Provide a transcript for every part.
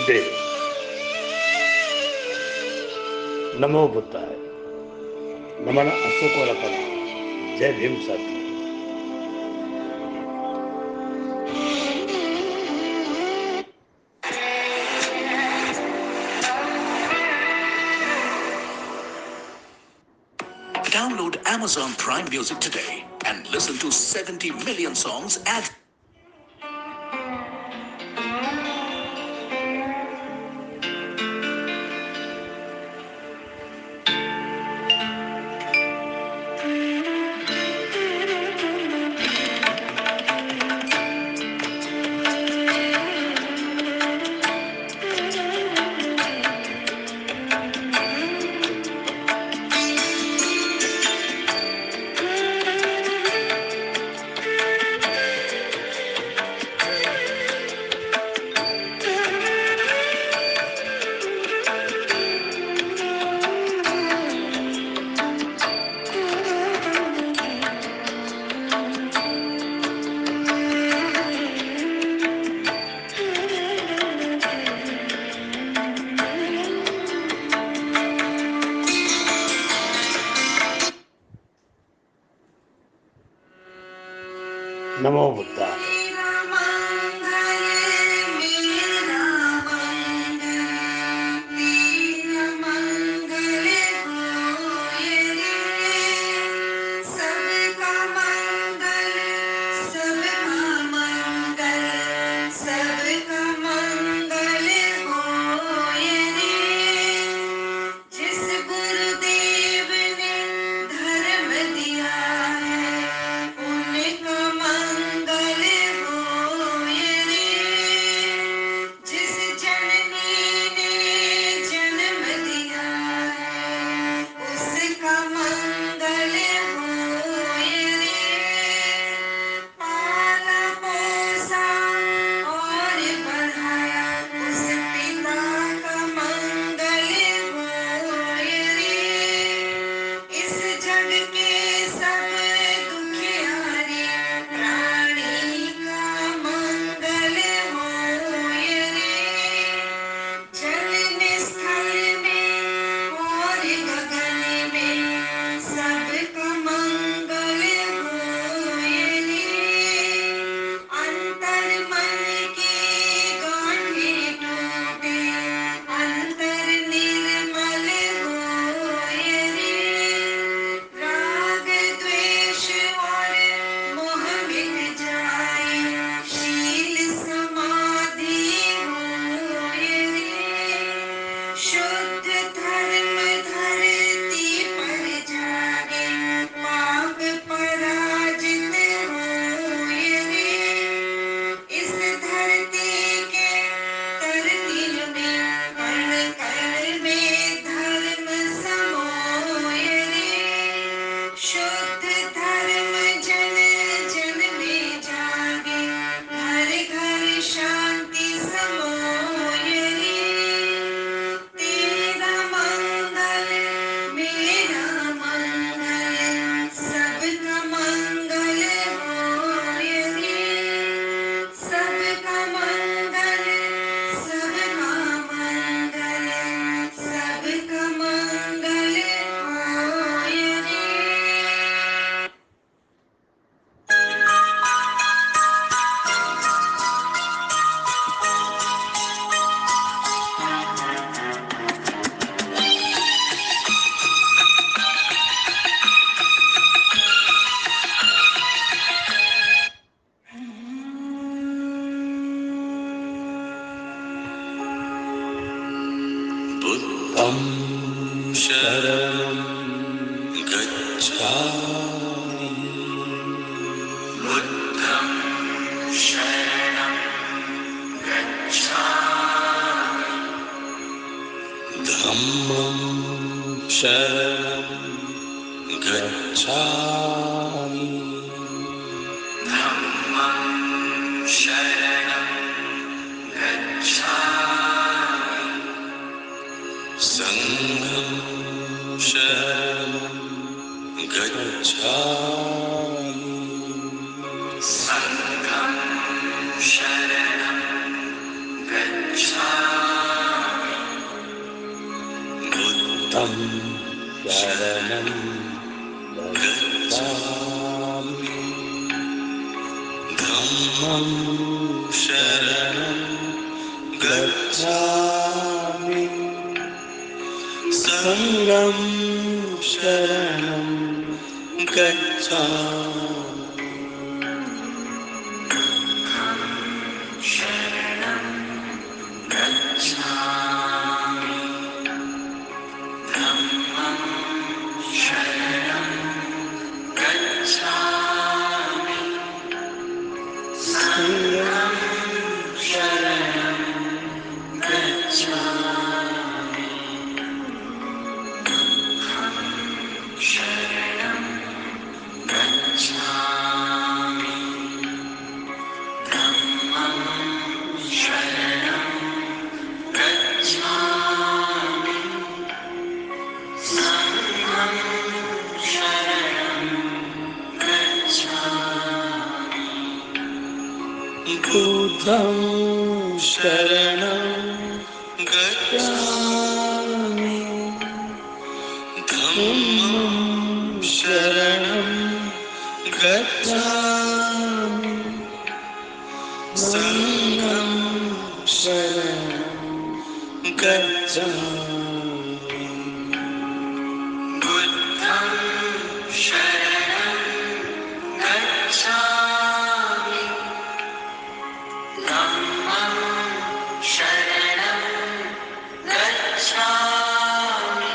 देव। नमो बुद्धाय। नमन अशोकोरपना। जय भीम साथी। Download Amazon Prime Music today and listen to 70 million songs ad. नमो बुद्धाय। बुद्धं शरणं गच्छामि। बुद्धं शरणं गच्छामि। धम्मं शरणं गच्छामि। धम्मं शरणं गच्छामि। संघं शरणं गच्छामि। संघं शरणं गच्छामि। बुद्धं शरणं गच्छामि धम्मं शरणं गच्छामि संघं शरणं गच्छामि शरणं गच्छामि धम्मं शरणं गच्छामि संघं शरणं गच्छामि शरणं गच्छामि धम्मं शरणं गच्छामि संघं शरणं गच्छामि बुद्धं शरणं गच्छामि धम्मं शरणं गच्छामि संघं शरणं गच्छामि बुद्धं शरणं गच्छामि धम्मं शरणं गच्छामि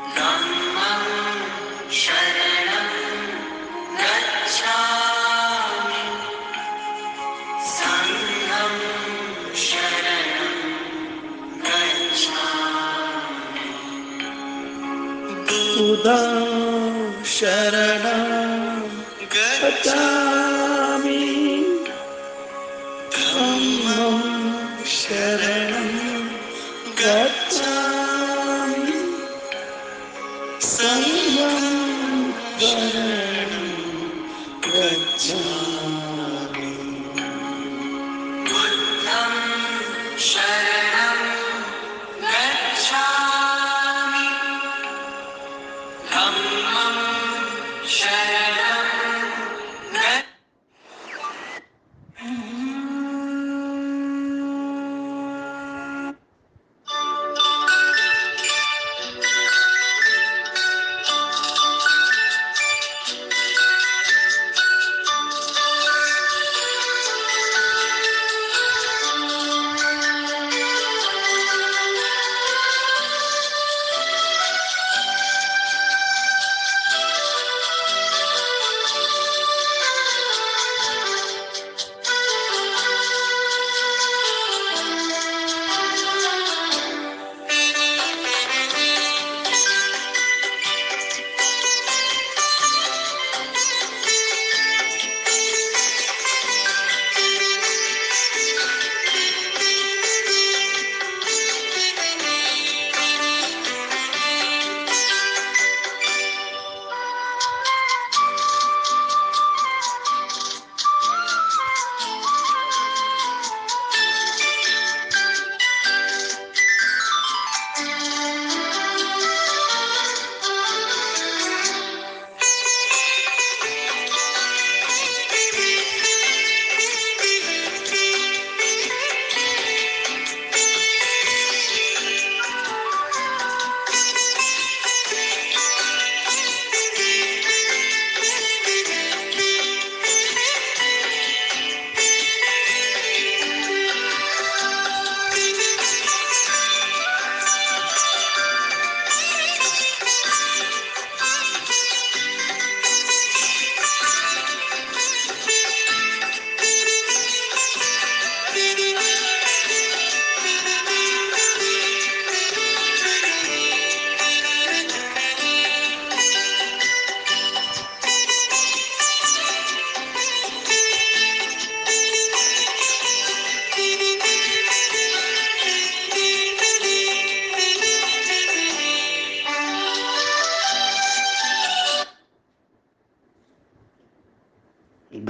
संघं शरणं गच्छामि बुद्धं शरणं गच्छामि धम्मं शरणं गच्छामि संघं शरणं गच्छामि बुद्धं शरणं गच्छामि धम्मं शरणं गच्छामि संघं शरणं गच्छामि बुद्धं शरणं गच्छामि धम्मं शरणं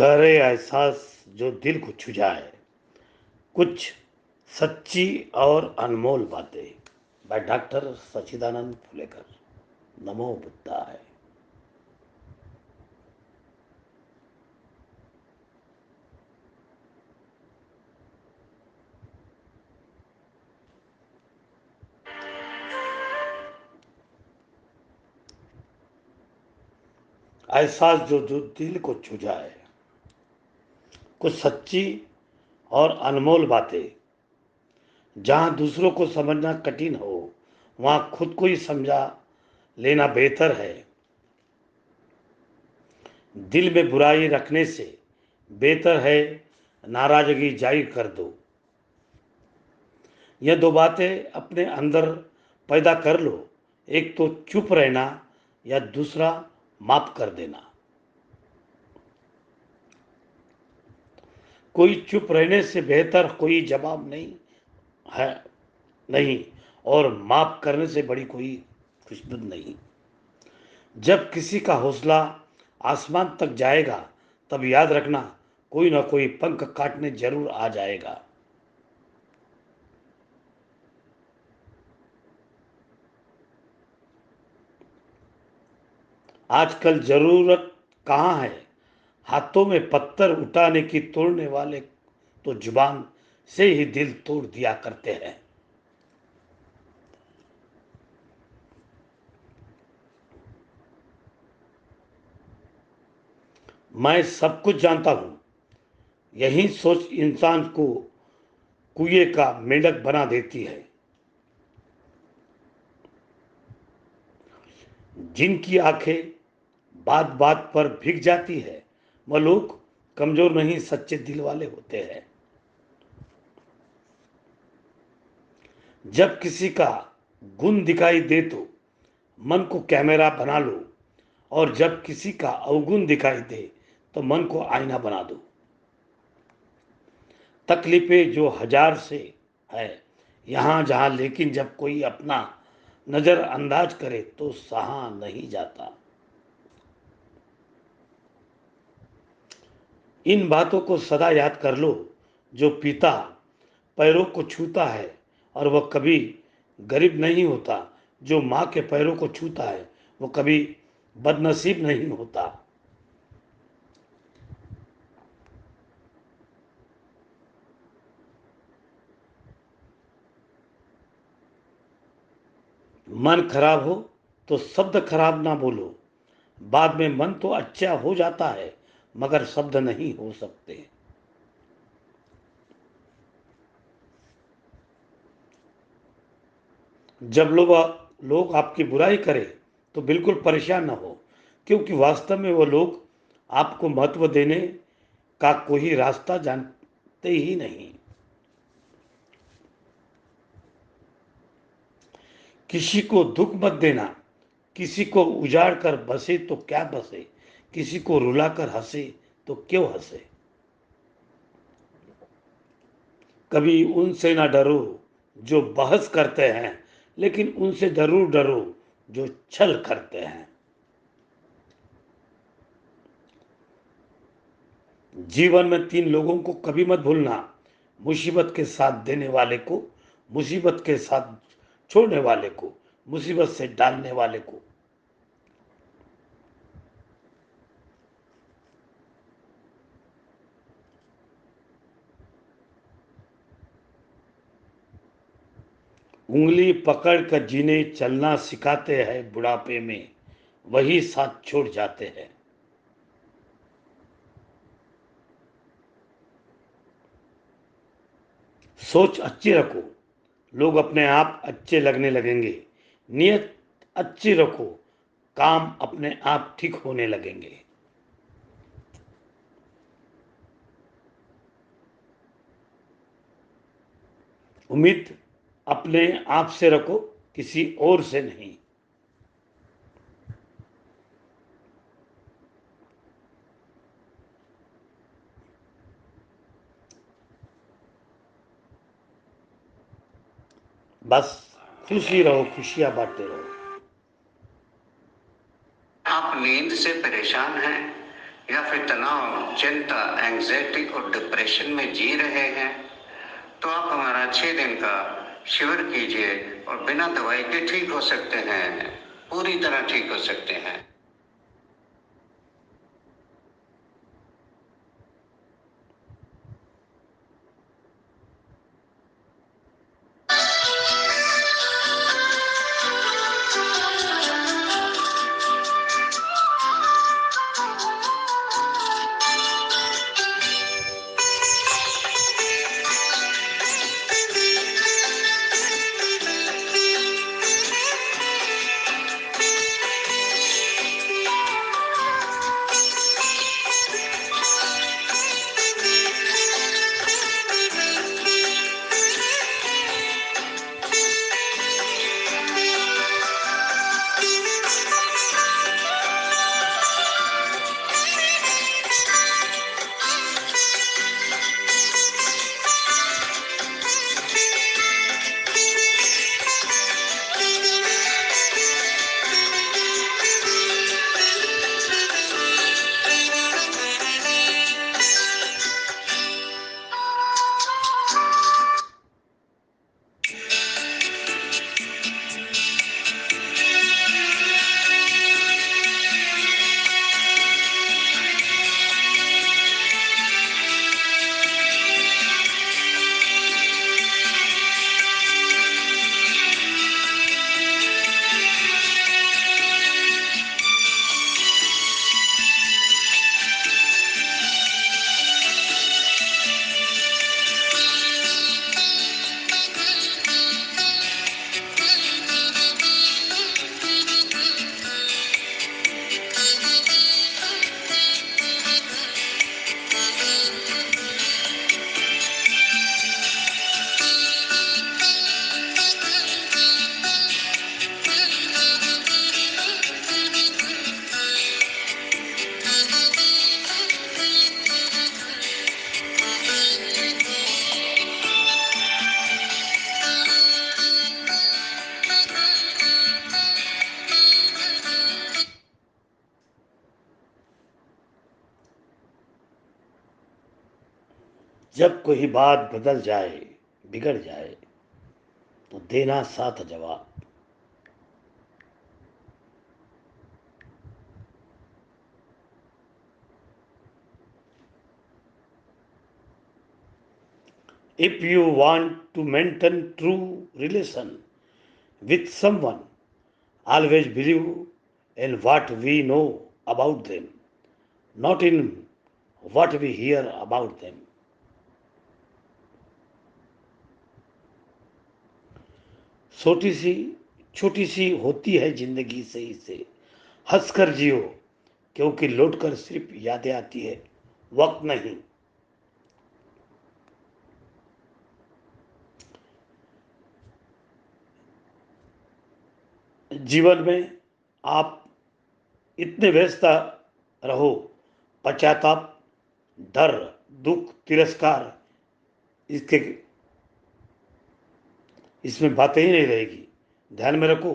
गहरे एहसास जो दिल को छू जाए, कुछ सच्ची और अनमोल बातें, बाय डॉक्टर सच्चिदानंद फुलेकर। नमो बुद्धाय। एहसास जो दिल को छू जाए, कुछ सच्ची और अनमोल बातें, जहाँ दूसरों को समझना कठिन हो वहाँ खुद को ही समझा लेना बेहतर है। दिल में बुराई रखने से बेहतर है नाराजगी जाहिर कर दो। यह दो बातें अपने अंदर पैदा कर लो, एक तो चुप रहना या दूसरा माफ कर देना। कोई चुप रहने से बेहतर कोई जवाब नहीं है, नहीं, और माफ करने से बड़ी कोई खुशबू नहीं। जब किसी का हौसला आसमान तक जाएगा तब याद रखना कोई ना कोई पंख काटने जरूर आ जाएगा। आजकल जरूरत कहाँ है हाथों में पत्थर उठाने की, तोड़ने वाले तो जुबान से ही दिल तोड़ दिया करते हैं। मैं सब कुछ जानता हूं, यही सोच इंसान को कुएं का मेंढक बना देती है। जिनकी आंखें बात बात पर भीग जाती है वह लोग कमजोर नहीं, सच्चे दिल वाले होते हैं। जब किसी का गुण दिखाई दे तो मन को कैमरा बना लो, और जब किसी का अवगुण दिखाई दे तो मन को आईना बना दो। तकलीफें जो हजार से है यहाँ जहाँ, लेकिन जब कोई अपना नजरअंदाज करे तो सहा नहीं जाता। इन बातों को सदा याद कर लो, जो पिता पैरों को छूता है और वह कभी गरीब नहीं होता, जो माँ के पैरों को छूता है वो कभी बदनसीब नहीं होता। मन खराब हो तो शब्द खराब ना बोलो, बाद में मन तो अच्छा हो जाता है मगर शब्द नहीं हो सकते। जब लोग आपकी बुराई करें तो बिल्कुल परेशान ना हो, क्योंकि वास्तव में वो लोग आपको महत्व देने का कोई रास्ता जानते ही नहीं। किसी को दुख मत देना, किसी को उजाड़ कर बसे तो क्या बसे, किसी को रुलाकर हंसे तो क्यों हंसे। कभी उनसे ना डरो जो बहस करते हैं, लेकिन उनसे जरूर डरो जो छल करते हैं। जीवन में तीन लोगों को कभी मत भूलना, मुसीबत के साथ देने वाले को, मुसीबत के साथ छोड़ने वाले को, मुसीबत से डालने वाले को। उंगली पकड़ कर जीने चलना सिखाते हैं बुढ़ापे में, वही साथ छोड़ जाते हैं। सोच अच्छी रखो, लोग अपने आप अच्छे लगने लगेंगे। नियत अच्छी रखो, काम अपने आप ठीक होने लगेंगे। उम्मीद अपने आप से रखो, किसी और से नहीं। बस खुशी रहो, खुशियां बांटते रहो। आप नींद से परेशान हैं या फिर तनाव, चिंता, एंग्जाइटी और डिप्रेशन में जी रहे हैं तो आप हमारा 6 दिन का शिविर कीजिए और बिना दवाई के ठीक हो सकते हैं, पूरी तरह ठीक हो सकते हैं। जब कोई बात बदल जाए, बिगड़ जाए, तो देना साथ जवाब। If you want to maintain true relation with someone, always believe in what we know about them, not in what we hear about them. छोटी सी होती है जिंदगी से इसे हंसकर जियो, क्योंकि लौटकर सिर्फ यादें आती है, वक्त नहीं। जीवन में आप इतने व्यस्त रहो, पश्चाताप, डर, दुख, तिरस्कार, इसके इसमें बातें ही नहीं रहेगी। ध्यान में रखो,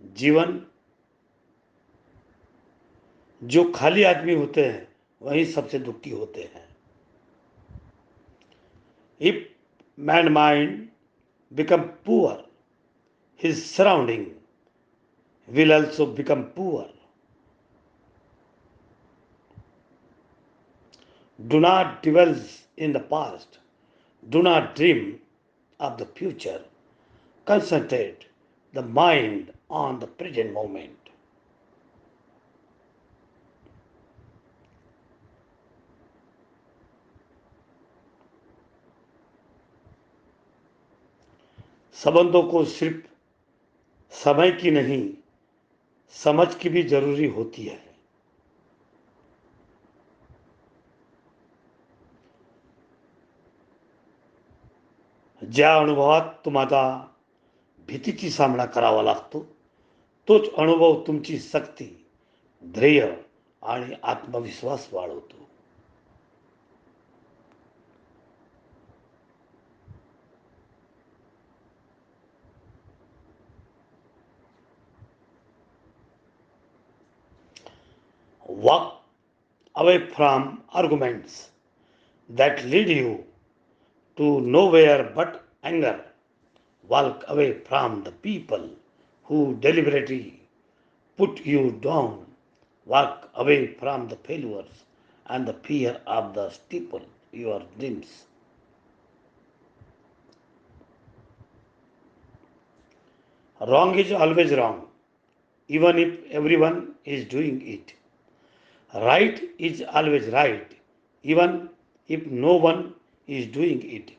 जीवन जो खाली आदमी होते हैं वही सबसे दुखी होते हैं। If man mind become poor, his surrounding will also become poor. Do not dwell in the past. Do not dream of the future. Concentrate the mind on the present moment. संबंधों को सिर्फ समय की नहीं, समझ की भी जरूरी होती है। ज्या अनुभवात तुम्हाला भीतीची सामना करावा लागतो, तोच अनुभव तुमची शक्ती, धैर्य आणि आत्मविश्वास वाढवतो। वक्त away from arguments that lead you to nowhere but anger. Walk away from the people who deliberately put you down. Walk away from the failures and the fear of the steeple your dreams. Wrong is always wrong, even if everyone is doing it. Right is always right, even if no one is doing it.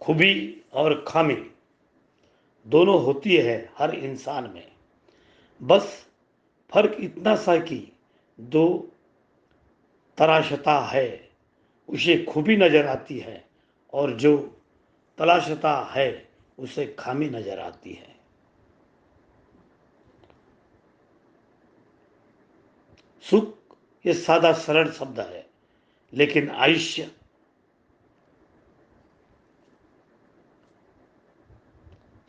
खूबी और खामी दोनों होती है हर इंसान में, बस फर्क इतना सा कि जो तराशता है उसे खूबी नजर आती है और जो तलाशता है उसे खामी नजर आती है। सुख ये सादा सरल शब्द है, लेकिन आयुष्य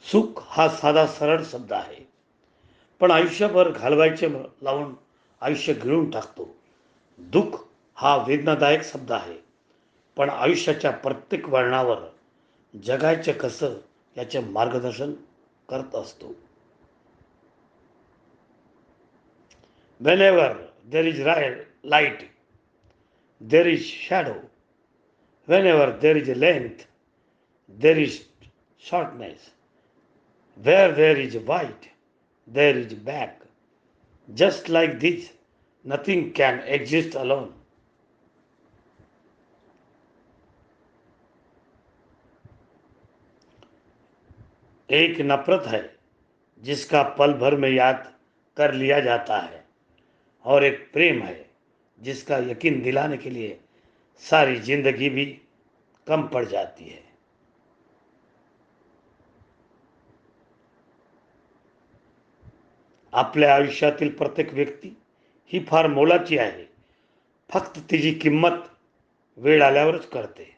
सुख हा साधा सरळ शब्द आहे, पण आयुष्यभर घालवायचे लावून आयुष्य गिळून टाकतो। दुःख हा वेदनादायक शब्द आहे, पण आयुष्याच्या प्रत्येक वळणावर जगायचे कसं याचे मार्गदर्शन करत असतो। Whenever there is light, there is shadow. Whenever there is length, there is shortness. Where there is white, there is black. Just like this, nothing can exist alone. एक नफरत है जिसका पल भर में याद कर लिया जाता है, और एक प्रेम है जिसका यकीन दिलाने के लिए सारी जिंदगी भी कम पड़ जाती है। आपल्या आयुष्यातील प्रत्येक व्यक्ती ही फार मोलाची आहे, फक्त तिची किंमत वेळ आल्यावरच कळते।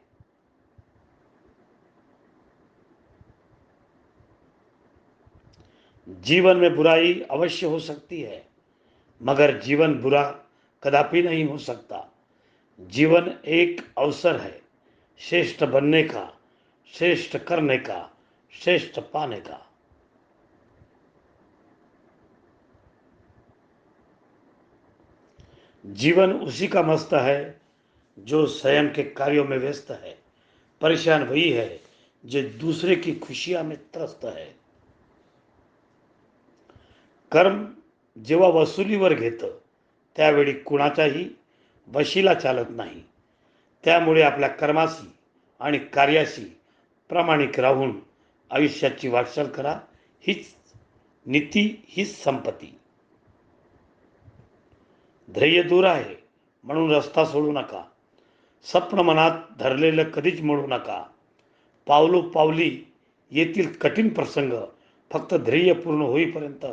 जीवन में बुराई अवश्य हो सकती है, मगर जीवन बुरा कदापि नहीं हो सकता। जीवन एक अवसर है श्रेष्ठ बनने का, श्रेष्ठ करने का, श्रेष्ठ पाने का। जीवन उसी का मस्त है जो स्वयं के कार्यों में व्यस्त है। परेशान वही है जो दूसरे की खुशियां में त्रस्त है। कर्म जेव्हा वसुलीवर घेतं त्यावेळी कुणाच्याही वशीला चालत नाही। त्यामुळे आपल्या कर्माशी आणि कार्याशी प्रामाणिक राहून आयुष्याची वाटचाल करा, हीच नीती, हीच संपत्ती। ध्येय दूर आहे म्हणून रस्ता सोडू नका, स्वप्न मनात धरलेलं कधीच मोडू नका। पावलोपावली येतील कठीण प्रसंग, फक्त ध्येय पूर्ण होईपर्यंत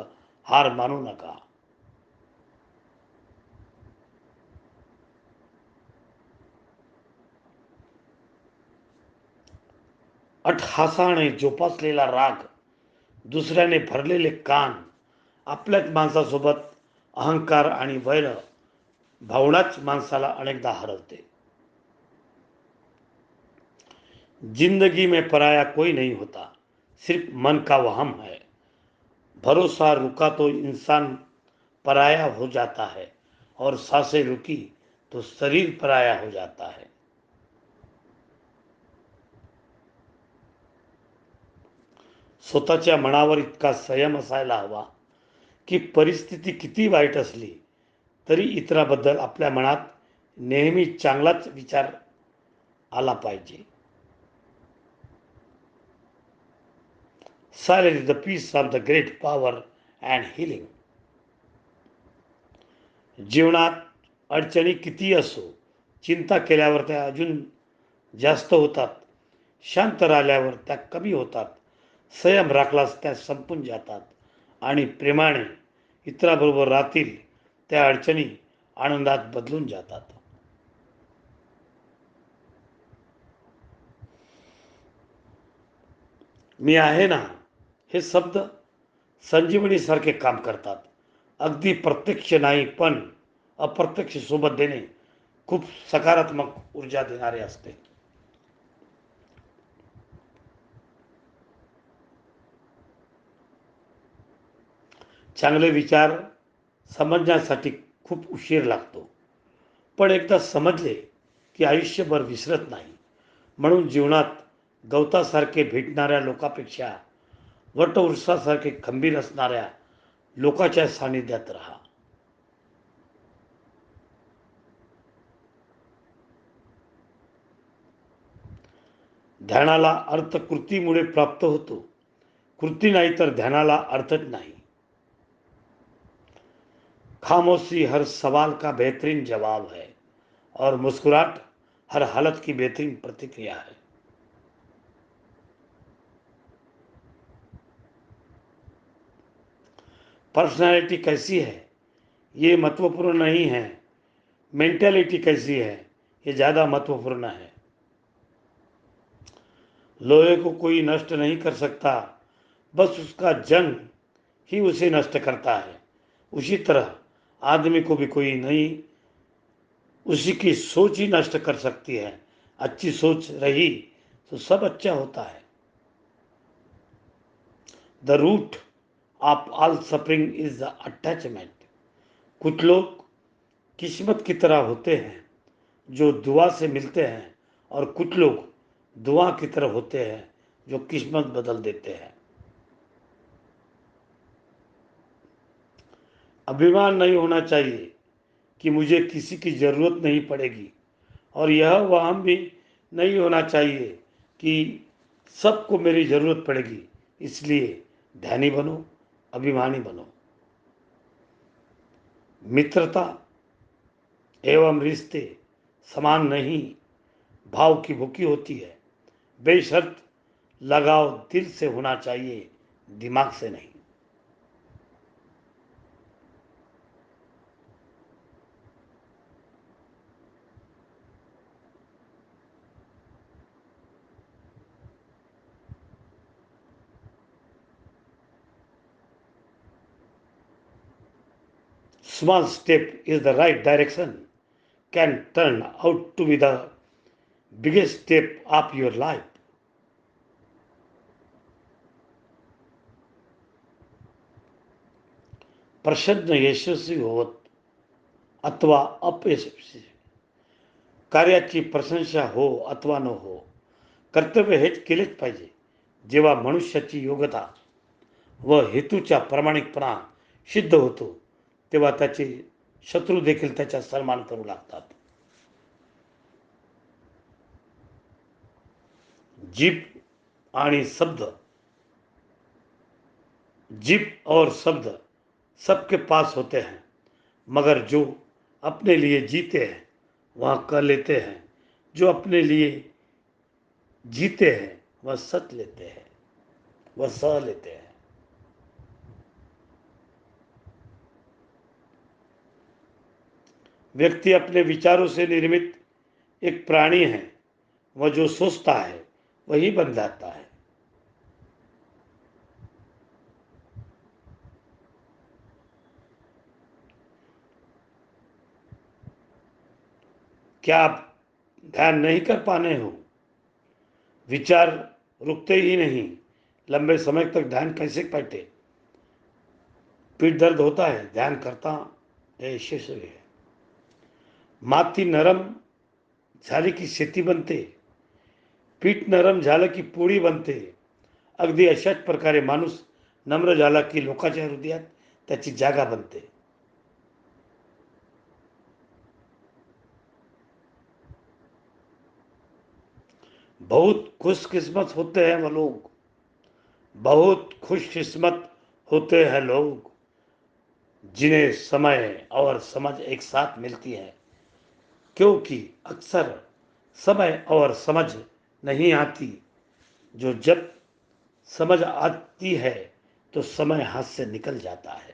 हार मानू नका। अट्टहासाने जोपासलेला राग, दुसऱ्याने भरलेले कान, आपल्याच माणसासोबत अहंकार आणि वैर भावनाच माणसाला अनेकदा हरवते। जिंदगी में पराया कोई नहीं होता, सिर्फ मन का वहम है। भरोसा रुका तो इंसान पराया हो जाता है, और सांसें रुकी तो शरीर पराया हो जाता है। स्वतःच्या मनावर इतका संयम असायला हवा की परिस्थिती किती वाईट असली तरी इतराबद्दल आपल्या मनात नेहमी चांगलाच विचार आला पाहिजे। Silence is the peace of the great power and healing. जीवनात अडचणी किती असो, चिंता केल्यावर त्या अजून जास्त होतात, शांत राहिल्यावर त्या कमी होतात, संयम राखलास त्या संपून जातात, आणि प्रेमाने इतराबरोबर राहतील त्या अडचणी आनंदात बदलून जातात। मी आहे ना हे शब्द संजीवनीसारखे काम करतात. अगदी प्रत्यक्ष नाही पण अप्रत्यक्ष सोबत देणे खूप सकारात्मक ऊर्जा देणारे असते. चांगले विचार समजण्यासाठी खूप उशीर लागतो, पण एकदा समजले की आयुष्यभर विसरत नाही. म्हणून जीवनात गवतासारखे भेटणाऱ्या लोकांपेक्षा वटवृक्षासारखे खंबीर असणाऱ्या लोकांच्या सानिध्यात राहा. ध्यानाला अर्थ कृतीमुळे प्राप्त होतो. कृती नाही तर ध्यानाला अर्थच नाही. खामोशी हर सवाल का बेहतरीन जवाब है और मुस्कुराहट हर हालत की बेहतरीन प्रतिक्रिया है. पर्सनालिटी कैसी है ये महत्वपूर्ण नहीं है, मेंटालिटी कैसी है ये ज़्यादा महत्वपूर्ण है. लोहे को कोई नष्ट नहीं कर सकता, बस उसका जंग ही उसे नष्ट करता है. उसी तरह आदमी को भी कोई नहीं, उसी की सोच ही नष्ट कर सकती है. अच्छी सोच रही तो सब अच्छा होता है. The root of all suffering is the attachment. कुछ लोग किस्मत की तरह होते हैं जो दुआ से मिलते हैं, और कुछ लोग दुआ की तरह होते हैं जो किस्मत बदल देते हैं. अभिमान नहीं होना चाहिए कि मुझे किसी की ज़रूरत नहीं पड़ेगी, और यह वहम भी नहीं होना चाहिए कि सबको मेरी ज़रूरत पड़ेगी. इसलिए ध्यानी बनो, अभिमानी बनो. मित्रता एवं रिश्ते समान नहीं, भाव की भूखी होती है. बेशर्त लगाव दिल से होना चाहिए, दिमाग से नहीं. Small step is the right direction can turn out to be the biggest step of your life. प्रश्न यशस्वी होत अथवा अपयशस्वी, कार्याची प्रशंसा हो अथवा न हो, कर्तव्य हेच केलेच पाहिजे. जेव्हा मनुष्याची योग्यता व हेतूचा प्रामाणिकपणा सिद्ध होतो तेव्हा त्याचे शत्रू देखील त्याचा सन्मान करू लागतात. जीप आणि शब्द, जीप और शब्द सबके पास होते हैं, मगर जो अपने लिए जीते हैं वह कर लेते हैं. जो अपने लिए जीते हैं वह सच लेते हैं, वह सह लेते हैं. व्यक्ति अपने विचारों से निर्मित एक प्राणी है. वह जो सोचता है वही बन जाता है. क्या आप ध्यान नहीं कर पाने हो? विचार रुकते ही नहीं. लंबे समय तक ध्यान कैसे बैठे? पीठ दर्द होता है, ध्यान करता यशस्वी है. माती नरम झाली की शेती बनते, पीठ नरम झालं की पोळी बनते. अगदी अशाच प्रकारे माणूस नम्र झाला की लोकांच्या हृदयात त्याची जागा बनते. बहुत खुशकिस्मत होते हैं वो लोग, बहुत खुशकिस्मत होते हैं लोग जिन्हें समय और समझ एक साथ मिलती है. क्योंकि अक्सर समय और समझ नहीं आती. जो जब समझ आती है तो समय हाथ से निकल जाता है.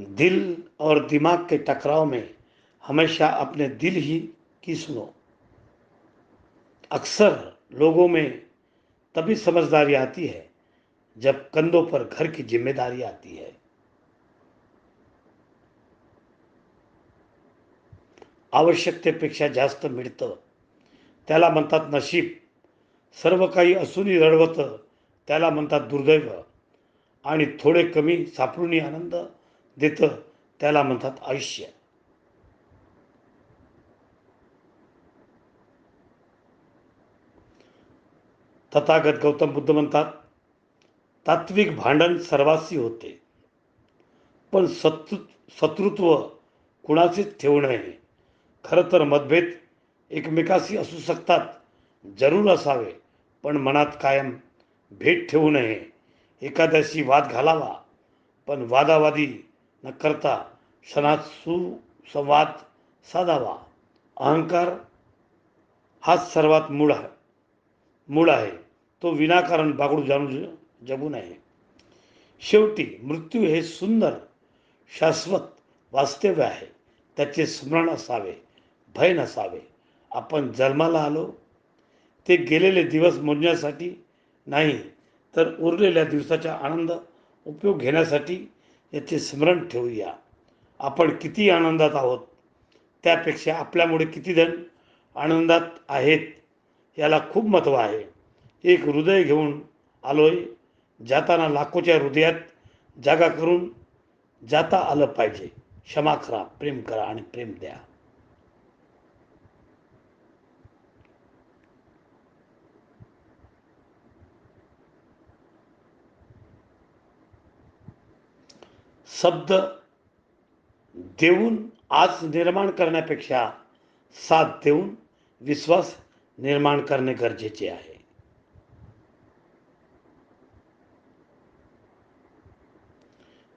दिल और दिमाग के टकराव में हमेशा अपने दिल ही की सुनो। अक्सर लोगों में तभी समझदारी आती है जब कंधों पर घर की जिम्मेदारी आती है। आवश्यकतेपेक्षा जास्त मिळतं त्याला म्हणतात नशीब, सर्व काही असूनही रडवतं त्याला म्हणतात दुर्दैव, आणि थोडे कमी सापडूनही आनंद देतं त्याला म्हणतात आयुष्य. तथागत गौतम बुद्ध म्हणतात, तात्विक भांडण सर्वासी होते, पण शत्रुत्व कुणाचेच ठेवू नये. खरं तर मतभेद एकमेकाशी असू शकतात, जरूर असावे, पण मनात कायम भेद ठेवू नये. एखाद्याशी वाद घालावा, पण वादावादी न करता क्षणात सुसंवाद साधावा. अहंकार हाच सर्वात मूळ आहे, तो विनाकारण बागडू जाणून जगू नये. शेवटी मृत्यू हे सुंदर शाश्वत वास्तव्य आहे, त्याचे स्मरण असावे, भय नसावे. आपण जन्माला आलो ते गेलेले दिवस मोजण्यासाठी नाही, तर उरलेल्या दिवसाचा आनंद उपयोग घेण्यासाठी याचे स्मरण ठेवूया. आपण किती आनंदात आहोत त्यापेक्षा आपल्यामुळे किती जण आनंदात आहेत याला खूप महत्त्व आहे. एक हृदय घेऊन आलोय, जाताना लाखोच्या हृदयात जागा करून जाता आलं पाहिजे. क्षमा करा, प्रेम करा आणि प्रेम द्या. शब्द देऊन आज निर्माण करण्यापेक्षा साथ देऊन विश्वास निर्माण करणे गरजेचे आहे.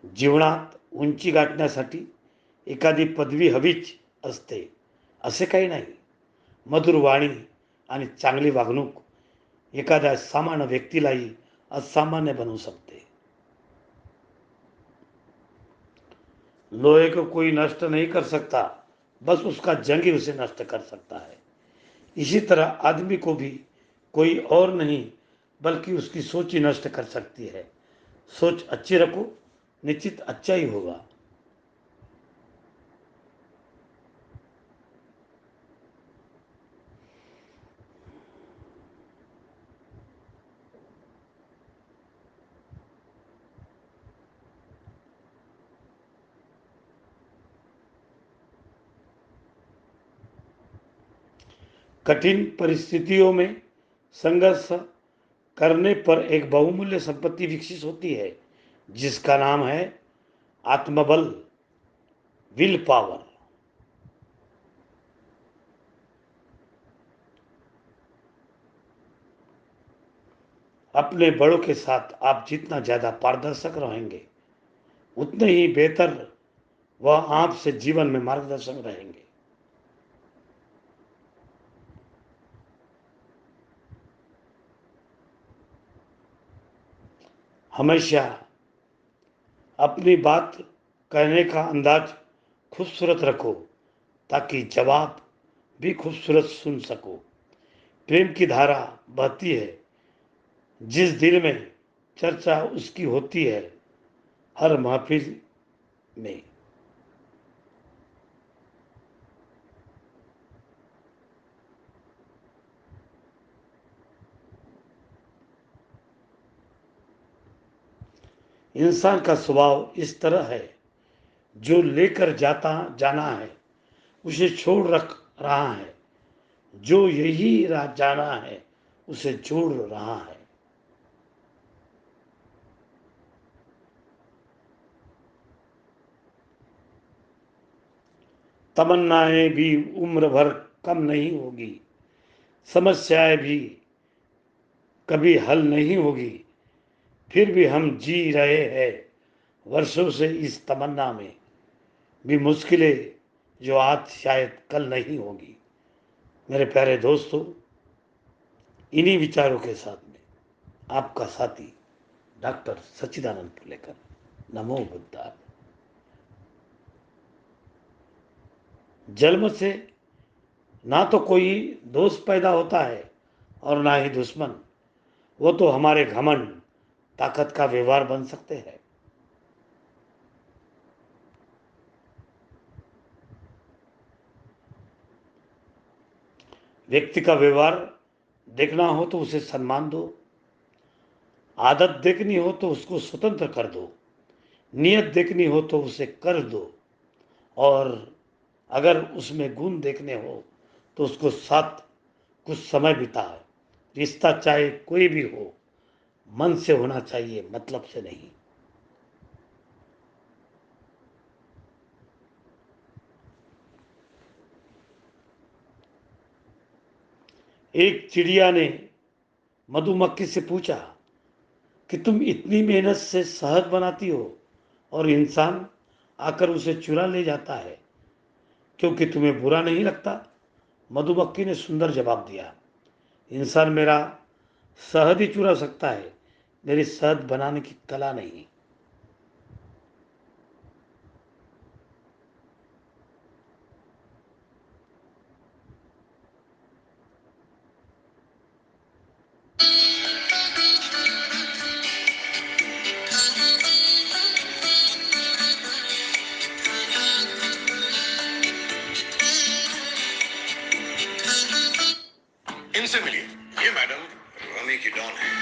जीवनात उंची गाठण्यासाठी एखादी पदवी हवीच असते असे काही नाही. मधुर वाणी आणि चांगली वागणूक एखाद्या सामान्य व्यक्तीलाही असामान्य बनवू शकते. लोहे को कोई नष्ट नहीं कर सकता, बस उसका जंग ही उसे नष्ट कर सकता है. इसी तरह आदमी को भी कोई और नहीं बल्कि उसकी सोच ही नष्ट कर सकती है. सोच अच्छी रखो, निश्चित अच्छा ही होगा. कठिन परिस्थितियों में संघर्ष करने पर एक बहुमूल्य संपत्ति विकसित होती है, जिसका नाम है आत्मबल, विल पावर. अपने बड़ों के साथ आप जितना ज्यादा पारदर्शक रहेंगे उतने ही बेहतर वह आपसे जीवन में मार्गदर्शन रहेंगे. हमेशा अपनी बात कहने का अंदाज खूबसूरत रखो ताकि जवाब भी खूबसूरत सुन सको. प्रेम की धारा बहती है, जिस दिल में चर्चा उसकी होती है हर महफिल में. इंसान का स्वभाव इस तरह है, जो लेकर जाना है उसे छोड़ रख रहा है, जो यही जाना है उसे जोड़ रहा है. तमन्नाएं भी उम्र भर कम नहीं होगी, समस्याएं भी कभी हल नहीं होगी, फिर भी हम जी रहे हैं वर्षों से इस तमन्ना में. भी मुश्किलें जो आज शायद कल नहीं होगी. मेरे प्यारे दोस्तों, इन्हीं विचारों के साथ में आपका साथी डॉक्टर सच्चिदानंद पुलेकर. नमो बुद्धाय. जन्म से ना तो कोई दोस्त पैदा होता है और ना ही दुश्मन। वो तो हमारे घमंड, ताकत का व्यवहार बन सकते हैं। व्यक्ति का व्यवहार देखना हो तो उसे सम्मान दो, आदत देखनी हो तो उसको स्वतंत्र कर दो, नियत देखनी हो तो उसे कर दो, और अगर उसमें गुण देखने हो तो उसको साथ कुछ समय बिताए। रिश्ता चाहे कोई भी हो, मन से होना चाहिए, मतलब से नहीं। एक चिड़िया ने मधुमक्खी से पूछा कि तुम इतनी मेहनत से शहद बनाती हो और इंसान आकर उसे चुरा ले जाता है, क्योंकि तुम्हें बुरा नहीं लगता? मधुमक्खी ने सुंदर जवाब दिया, इंसान मेरा शहद ही चुरा सकता है, मेरी शहद बनाने की कला नहीं। इनसे मिलिए, ये मैडम रमी की डॉन है।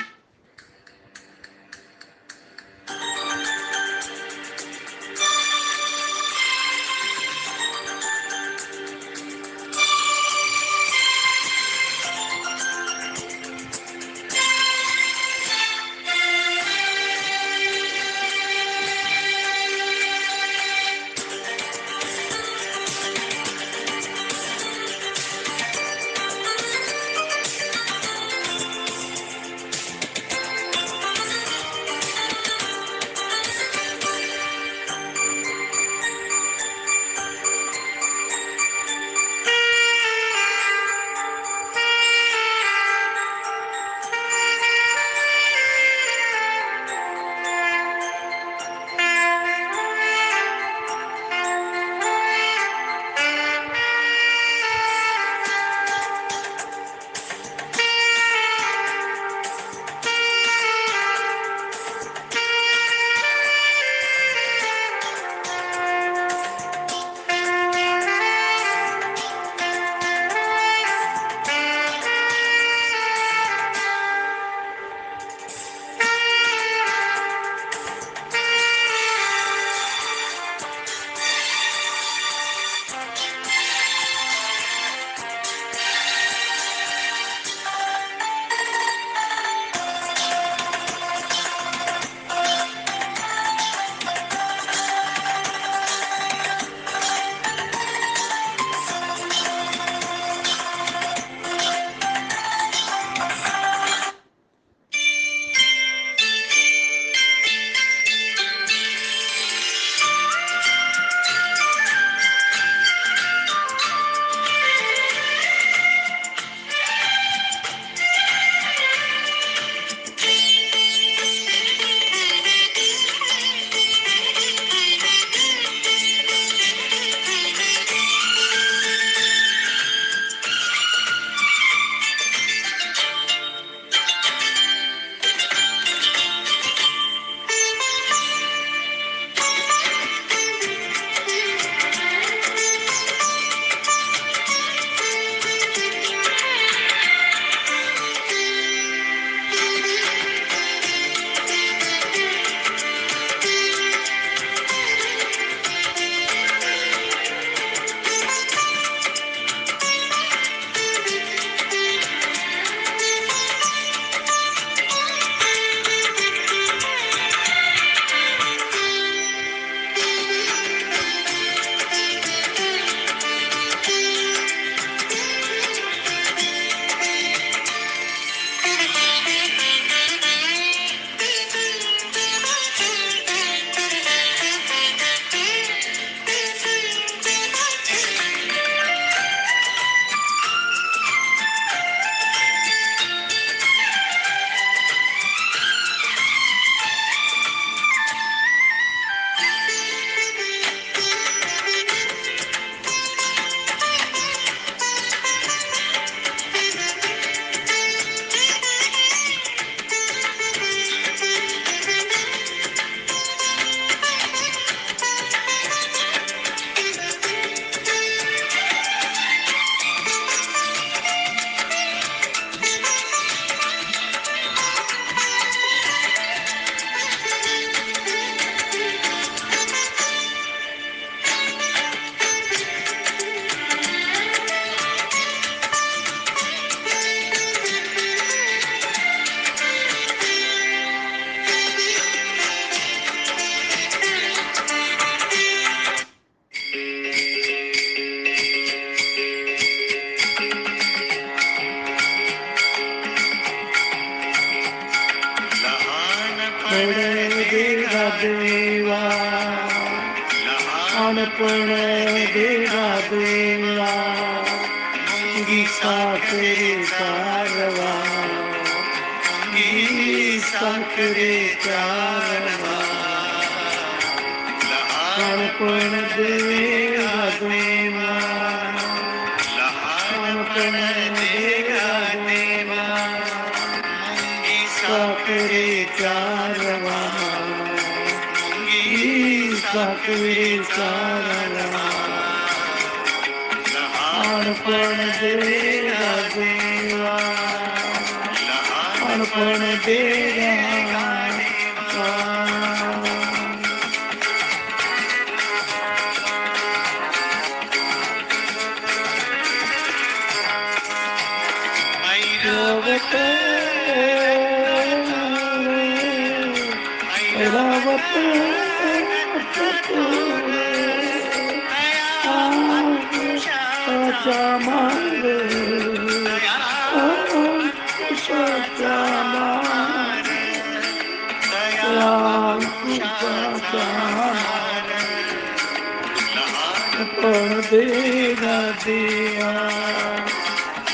पण देगा देवा मुंगी साखरेचा रवा मुंगी साखरेचा रवा लहानपण देगा देवा लहानपण देगा देवा मुंगी साखरेचा रवा मुंगी साखरेचा रवा लहानपण देगा देवा लहानपण देगा देवा ऐरावत ऐरावत आकाशा मार आकाशा मार आकाशा मार पण देगा देवा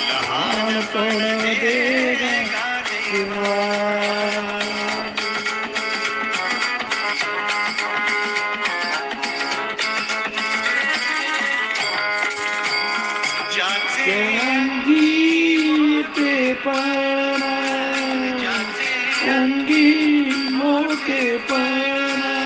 लहानपण देगा देवा अंगी ते पणा अंगी मोठे पणा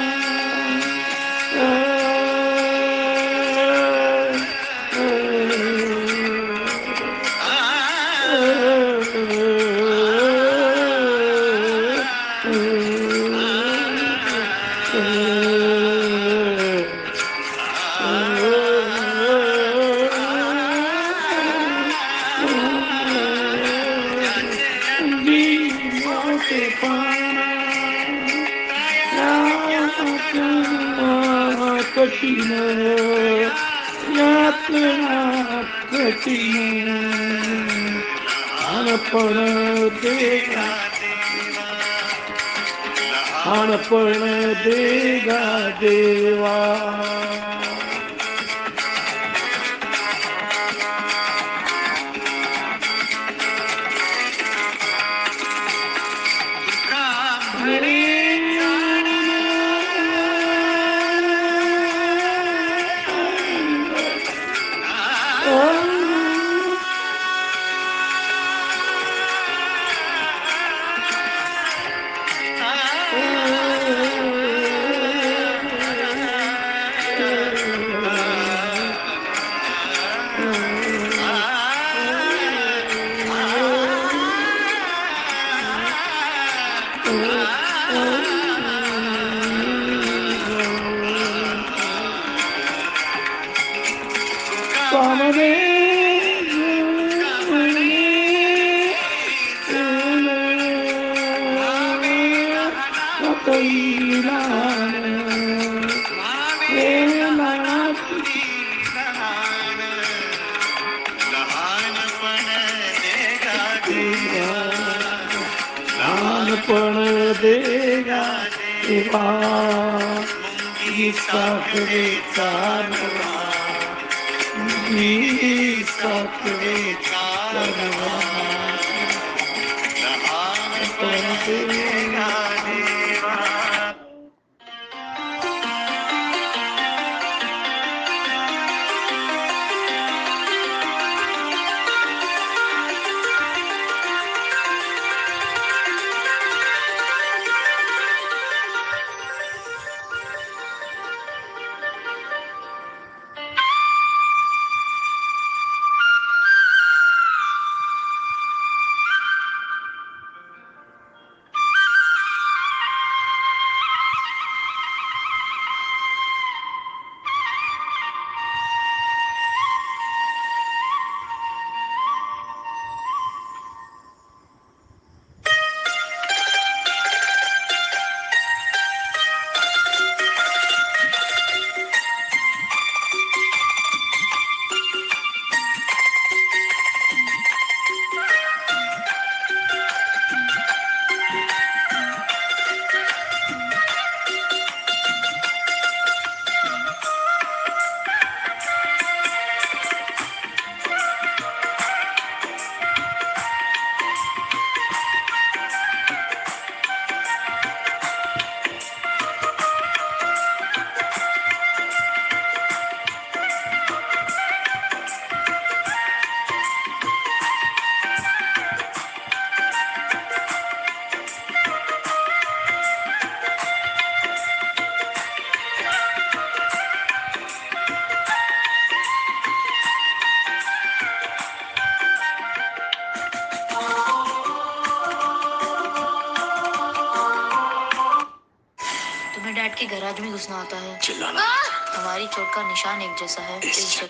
कठीण यातना कठीण लहानपण देगा लहानपण देगा देवा लहानपण देगा देवा मुंगी साखरेचा रवा मुंगी साखरेचा रवा लहानपण देगा देवा के गैराज में घुसना होता है। चिल्लाना हमारी चोट का निशान एक जैसा है। इस इस जग-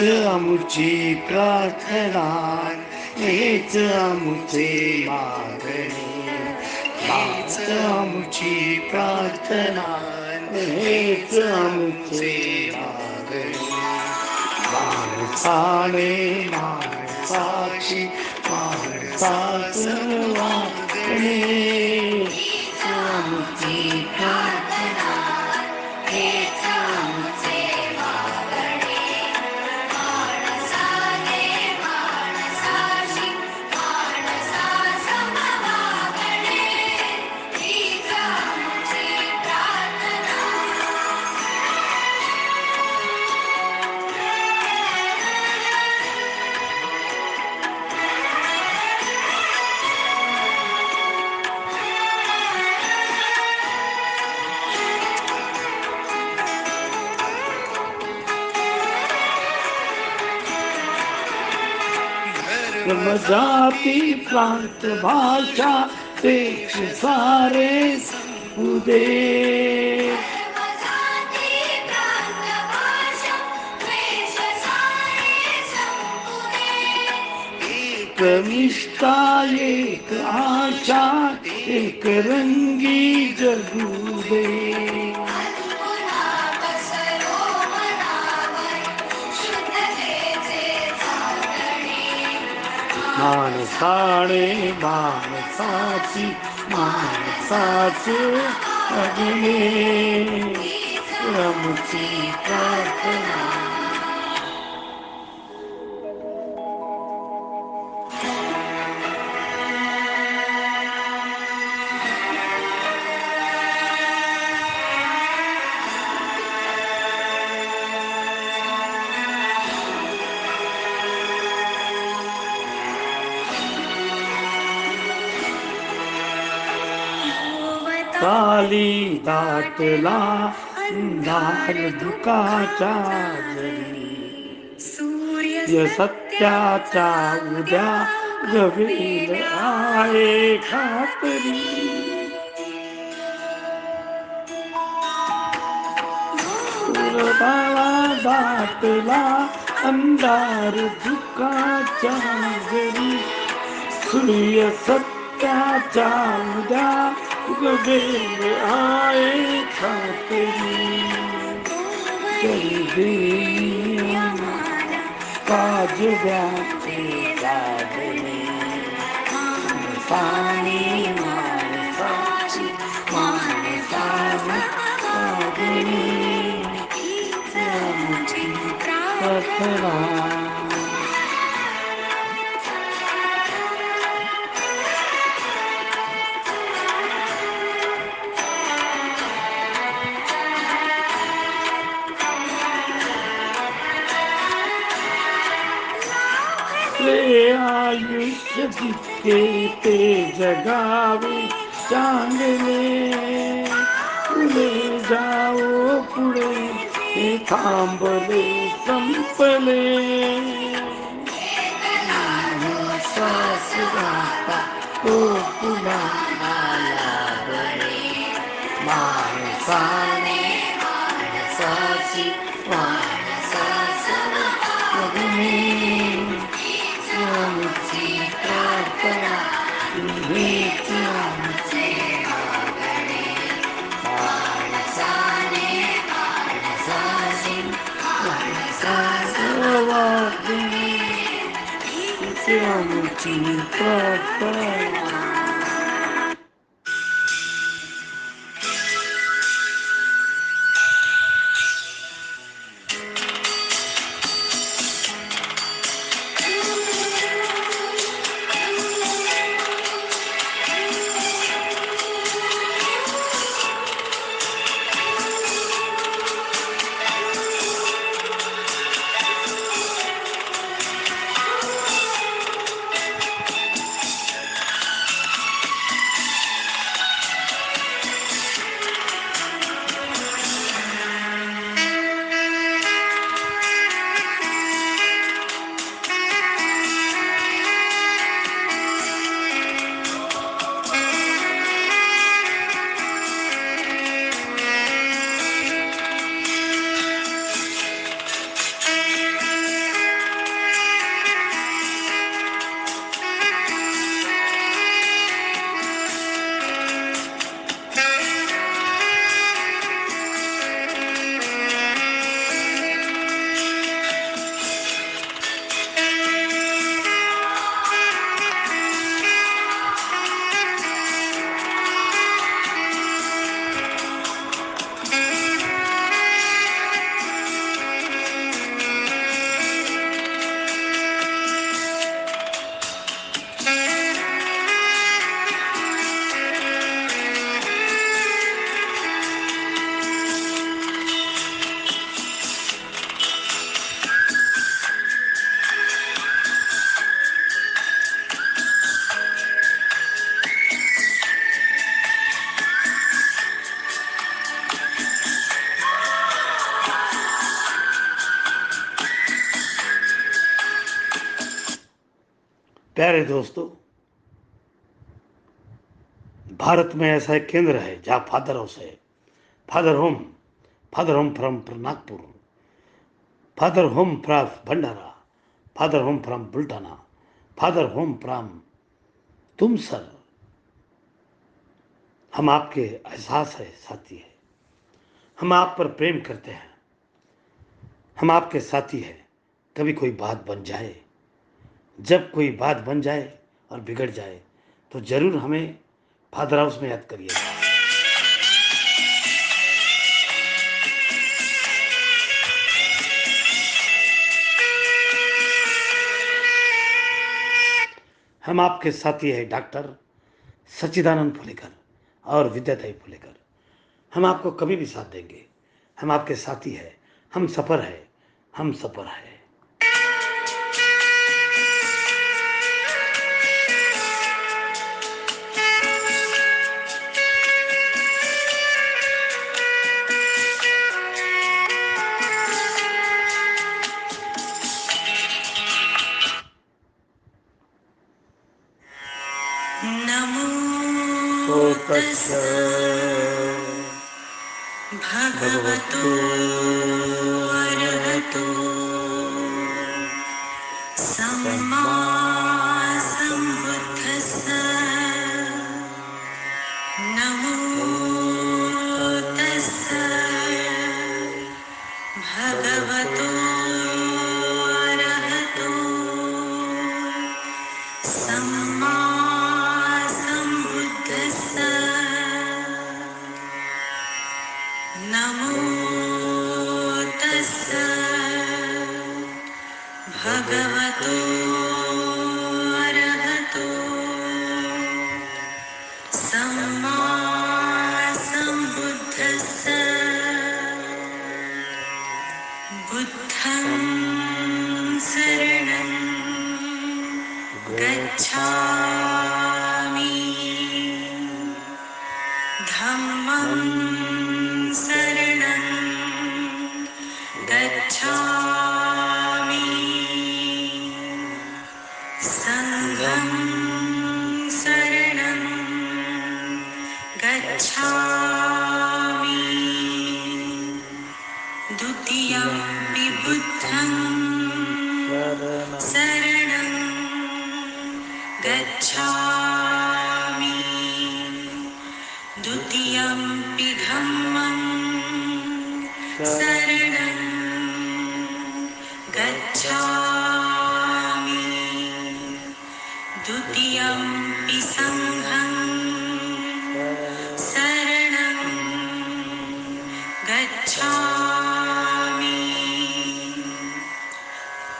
हीच आमची प्रार्थना, हेच आमचे मागणे, हीच आमची प्रार्थना, हेच आमचे मागणे. माणसाने माणसाची माणसाच वागणे, हीच आमची प्रार्थना, हेच आमचे धर्म जाती प्रांत भाषा देश सारे संपुदे, एक निष्ठा एक आशा एक रंगी जगू दे. माणसाने माणसाची माणसाचे अग्ने, आमची प्रार्थना. काली दाटला अंधार दुःखाच्या जरी, या सत्याचा उद्या गवेल आहे खात्री. सुरताला दाटला अंधार दुःखाच्या जरी, सूर्य सत्याचा उद्या गवेल आहे खात्री. तरी देई आम्हाला काजव्याचे दागणे, माणसाने माणसाची माणसाला वागणे, हीच आमची प्रार्थना. आपले आयुष्य जितके ते जगावे चांगले, पुढे जाओ पुढे हे थांबले संपले. श्वास घाता तो पुन्हा आला बरे, माणसाने माणसाची माणसाचा अग्नी, आमची प्रार्थना, हीच आमची मागणी. माणसाने माणसाची माणसाचं वागणे, हीच आमची प्रार्थना. प्यारे दोस्तों, भारत में ऐसा एक केंद्र है जहाँ फादर हाउस है, father home from Nagpur, father home from Bhandara, father home from Buldhana, father home from Tumsar. हम आपके एहसास है साथी है, हम आप पर प्रेम करते हैं, हम आपके साथी हैं। कभी कोई बात बन जाए, जब कोई बात बन जाए और बिगड़ जाए तो जरूर हमें फादर हाउस में याद करिएगा। हम आपके साथी हैं डॉक्टर सच्चिदानंद फुलेकर और विद्याताई फुलेकर। हम आपको कभी भी साथ देंगे। हम आपके साथी हैं, हम सफ़र है, हम सफ़र है। नमो तस्स भगवतो अरहतो सम्मा सम्बुद्धस्स। नमो तस्स भगवतो अरहतो सम्मा सम्बुद्धस्स। नमो तस्स भगवतो अरहतो सम्मा सम्बुद्धस्स। बुद्धं शरणं गच्छामि, धम्मं शरणं गच्छामि, संघं शरणं गच्छामि, द्वितीयंपि बुद्धं शरणं गच्छामि, द्वितीयंपि धम्मं शरणं गच्छामि, द्वितीयंपि संघं शरणं गच्छामि,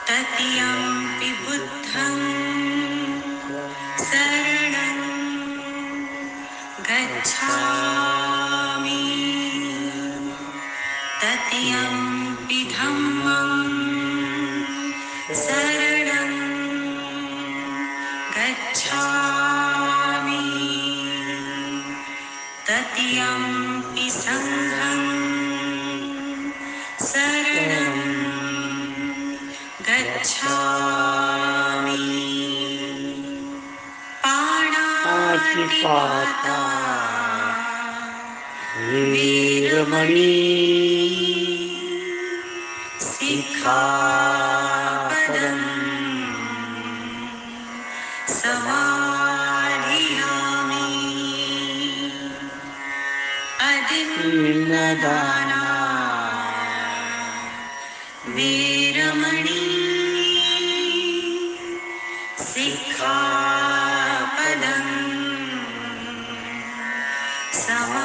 तृतीयंपि बुद्धं शरणं गच्छामि, तृतीयंपि धम्मं शरणं गच्छामि, तृतीयंपि संघं शरणं गच्छामि। पाणातिपाता वीरमणि सिक्खापदं समाधियामि, अदिन्नदाना वीरमणि सिक्खापदं समाधियामि।